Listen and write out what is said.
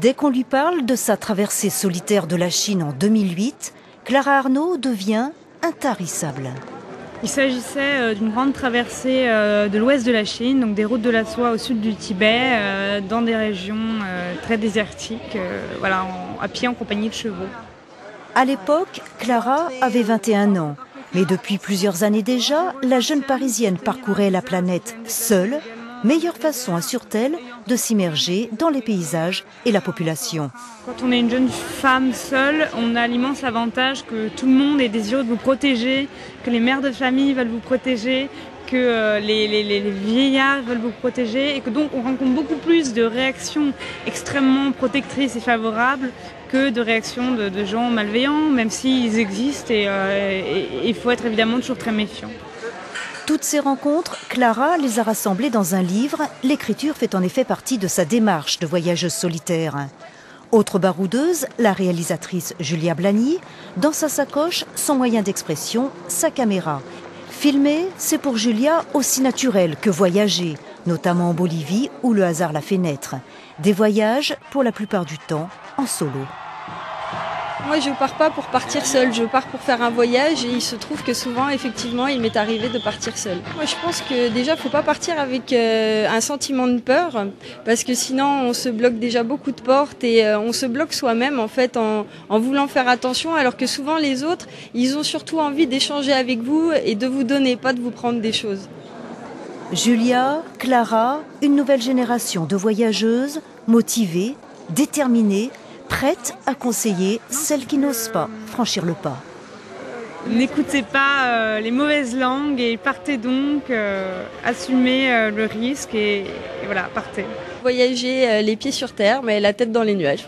Dès qu'on lui parle de sa traversée solitaire de la Chine en 2008, Clara Arnaud devient intarissable. Il s'agissait d'une grande traversée de l'ouest de la Chine, donc des routes de la soie au sud du Tibet, dans des régions très désertiques, à pied en compagnie de chevaux. À l'époque, Clara avait 21 ans. Mais depuis plusieurs années déjà, la jeune Parisienne parcourait la planète seule. Meilleure façon, assure-t-elle, de s'immerger dans les paysages et la population. Quand on est une jeune femme seule, on a l'immense avantage que tout le monde est désireux de vous protéger, que les mères de famille veulent vous protéger, que les vieillards veulent vous protéger et que donc on rencontre beaucoup plus de réactions extrêmement protectrices et favorables que de réactions de gens malveillants, même s'ils existent et il faut être évidemment toujours très méfiant. Toutes ces rencontres, Clara les a rassemblées dans un livre. L'écriture fait en effet partie de sa démarche de voyageuse solitaire. Autre baroudeuse, la réalisatrice Julia Blany, dans sa sacoche, son moyen d'expression, sa caméra. Filmer, c'est pour Julia aussi naturel que voyager, notamment en Bolivie où le hasard l'a fait naître. Des voyages, pour la plupart du temps, en solo. Moi, je ne pars pas pour partir seule, je pars pour faire un voyage et il se trouve que souvent, effectivement, il m'est arrivé de partir seule. Moi, je pense que déjà, il ne faut pas partir avec un sentiment de peur parce que sinon, on se bloque déjà beaucoup de portes et on se bloque soi-même en fait en voulant faire attention alors que souvent les autres, ils ont surtout envie d'échanger avec vous et de vous donner, pas de vous prendre des choses. Julia, Clara, une nouvelle génération de voyageuses motivées, déterminées, prête à conseiller celles qui n'osent pas franchir le pas. N'écoutez pas les mauvaises langues et partez donc, assumez le risque et voilà, partez. Voyager les pieds sur terre mais la tête dans les nuages.